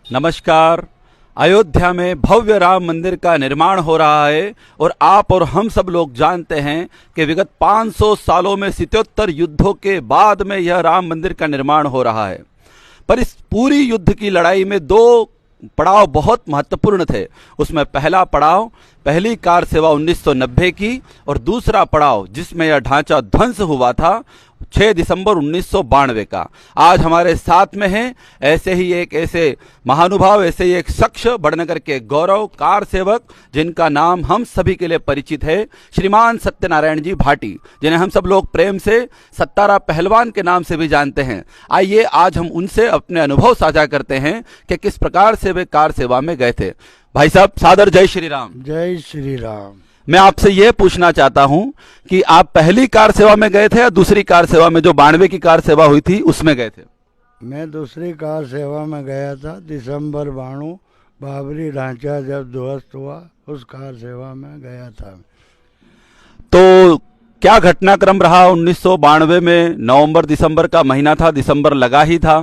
नमस्कार। अयोध्या में भव्य राम मंदिर का निर्माण हो रहा है और आप और हम सब लोग जानते हैं कि विगत 500 सालों में 77 युद्धों के बाद में यह राम मंदिर का निर्माण हो रहा है। पर इस पूरी युद्ध की लड़ाई में दो पड़ाव बहुत महत्वपूर्ण थे। उसमें पहला पड़ाव पहली कार सेवा 1990 की और दूसरा पड़ाव जिसमें यह ढांचा ध्वंस हुआ था 6 दिसंबर 1992 का। आज हमारे साथ में हैं ऐसे ही ऐसे महानुभाव, ऐसे ही एक शख्स बढ़नगर के गौरव कार सेवक जिनका नाम हम सभी के लिए परिचित है, श्रीमान सत्यनारायण जी भाटी, जिन्हें हम सब लोग प्रेम से सत्तारा पहलवान के नाम से भी जानते हैं। आइए आज हम उनसे अपने अनुभव साझा करते हैं कि किस प्रकार से वे कार सेवा में गए थे। भाई साहब सादर जय श्री राम। जय श्री राम। मैं आपसे यह पूछना चाहता हूं कि आप पहली कार सेवा में गए थे या दूसरी कार सेवा में, जो 92 की कार सेवा हुई थी उसमें गए थे? मैं दूसरी कार सेवा में गया था। दिसंबर 92 बाबरी ढांचा जब ध्वस्त हुआ उस कार सेवा में गया था। तो क्या घटनाक्रम रहा 1992 में? नवंबर दिसंबर का महीना था, दिसंबर लगा ही था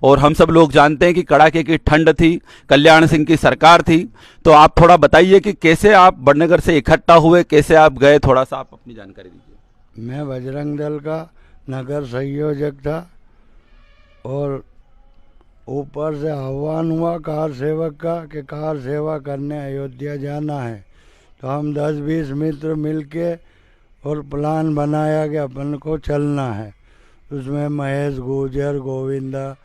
और हम सब लोग जानते हैं कि कड़ाके की ठंड थी, कल्याण सिंह की सरकार थी। तो आप थोड़ा बताइए कि कैसे आप बढ़नगर से इकट्ठा हुए, कैसे आप गए, थोड़ा सा आप अपनी जानकारी दीजिए। मैं बजरंग दल का नगर संयोजक था और ऊपर से आह्वान हुआ कार सेवक का कि कार सेवा करने अयोध्या जाना है। तो हम 10-20 मित्र मिलके और प्लान बनाया कि अपन को चलना है। उसमें महेश गुर्जर, गोविंदा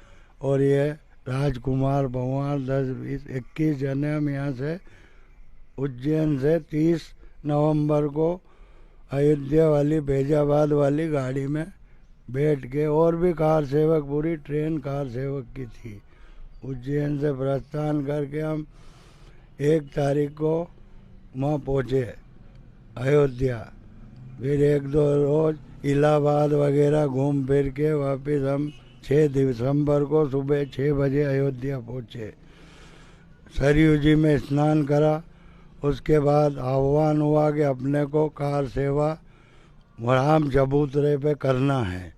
और ये राजकुमार पवार 10-20-21 जने हम यहाँ से उज्जैन से 30 नवंबर को अयोध्या वाली फैजाबाद वाली गाड़ी में बैठ के, और भी कार सेवक, पूरी ट्रेन कार सेवक की थी। उज्जैन से प्रस्थान करके हम 1 तारीख को वहाँ पहुँचे अयोध्या। फिर 1-2 रोज इलाहाबाद वगैरह घूम फिर के वापस हम 6 दिसंबर को सुबह 6 बजे अयोध्या पहुँचे। सरयू जी में स्नान करा। उसके बाद आह्वान हुआ कि अपने को कार सेवा राम चबूतरे पे करना है।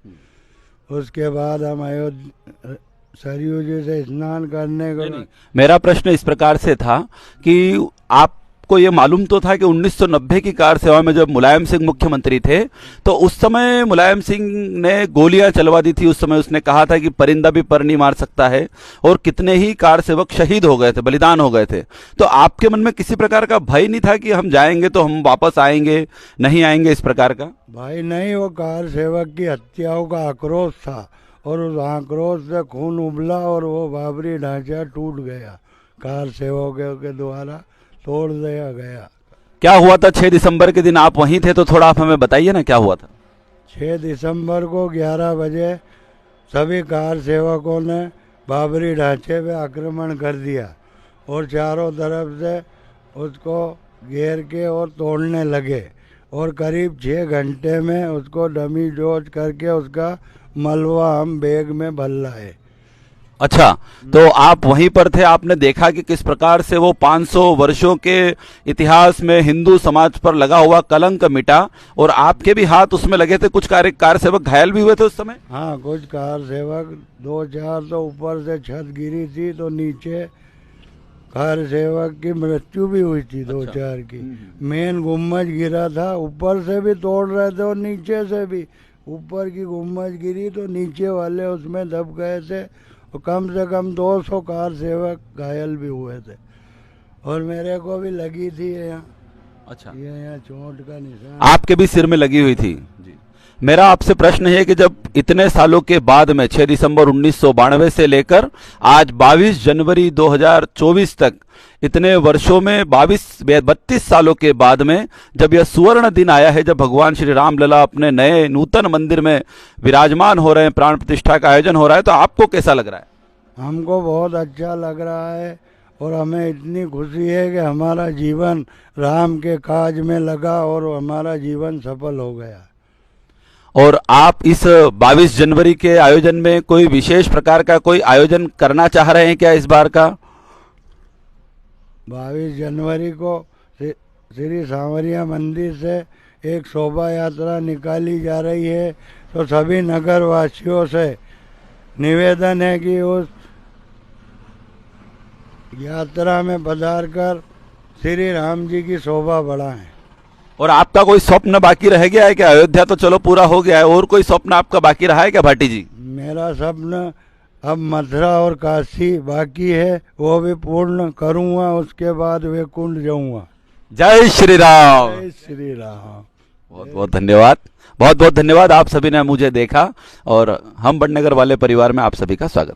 उसके बाद हम अयोध्या सरयू जी से स्नान करने को मेरा प्रश्न इस प्रकार से था कि आपको ये मालूम तो था कि 1990 की कार सेवा में जब मुलायम सिंह मुख्यमंत्री थे तो उस समय मुलायम सिंह ने गोलियां चलवा दी थी। उस समय उसने कहा था कि परिंदा भी पर नहीं मार सकता है और कितने ही कार सेवक शहीद हो गए थे, बलिदान हो गए थे। तो आपके मन में किसी प्रकार का भय नहीं था कि हम जाएंगे तो हम वापस आएंगे, नहीं आएंगे, इस प्रकार का? भाई नहीं, वो कार सेवक की हत्याओं का आक्रोश था और उस आक्रोश से खून उबला और वो बाबरी ढांचा टूट गया, कार सेवकों के द्वारा तोड़ दिया गया। क्या हुआ था 6 दिसंबर के दिन? आप वहीं थे तो थोड़ा आप हमें बताइए ना क्या हुआ था। 6 दिसंबर को 11 बजे सभी कार सेवकों ने बाबरी ढांचे पे आक्रमण कर दिया और चारों तरफ से उसको घेर के और तोड़ने लगे और करीब 6 घंटे में उसको डमी डोज करके उसका मलबा हम बैग में भर लाए। अच्छा, तो आप वहीं पर थे, आपने देखा कि किस प्रकार से वो 500 वर्षों के इतिहास में हिंदू समाज पर लगा हुआ कलंक मिटा और आपके भी हाथ उसमें लगे थे। कुछ कार सेवक घायल भी हुए थे उस समय? हाँ, कुछ कार सेवक 2-4 तो ऊपर से छत गिरी थी तो नीचे कार सेवक की मृत्यु भी हुई थी। 2-4 की। मेन गुम्बज गिरा था, ऊपर से भी तोड़ रहे थे और नीचे से भी। ऊपर की गुम्बज गिरी तो नीचे वाले उसमें दब गए थे और कम से कम 200 कार सेवक घायल भी हुए थे और मेरे को भी लगी थी यहाँ। अच्छा, ये यहाँ चोट का निशान आपके भी सिर में लगी हुई थी जी। मेरा आपसे प्रश्न है कि जब इतने सालों के बाद में 6 दिसंबर 1992 से लेकर आज 22 जनवरी 2024 तक, इतने वर्षों में 32 सालों के बाद में जब यह सुवर्ण दिन आया है, जब भगवान श्री राम लला अपने नए नूतन मंदिर में विराजमान हो रहे हैं, प्राण प्रतिष्ठा का आयोजन हो रहा है, तो आपको कैसा लग रहा है? हमको बहुत अच्छा लग रहा है और हमें इतनी खुशी है कि हमारा जीवन राम के काज में लगा और हमारा जीवन सफल हो गया। और आप इस 22 जनवरी के आयोजन में कोई विशेष प्रकार का कोई आयोजन करना चाह रहे हैं क्या इस बार का? 22 जनवरी को श्री सांवरिया मंदिर से एक शोभा यात्रा निकाली जा रही है। तो सभी नगर वासियों से निवेदन है कि उस यात्रा में पधार कर श्री राम जी की शोभा बढ़ाएं। और आपका कोई स्वप्न बाकी रह गया है क्या? अयोध्या तो चलो पूरा हो गया है, और कोई स्वप्न आपका बाकी रहा है क्या भाटी जी? मेरा स्वप्न अब मथुरा और काशी बाकी है, वो भी पूर्ण करूँगा, उसके बाद वे कुंड जाऊँगा। जय श्री राम। जय श्री राम। बहुत बहुत धन्यवाद, बहुत बहुत धन्यवाद। आप सभी ने मुझे देखा और हम बड़नगर वाले परिवार में आप सभी का स्वागत।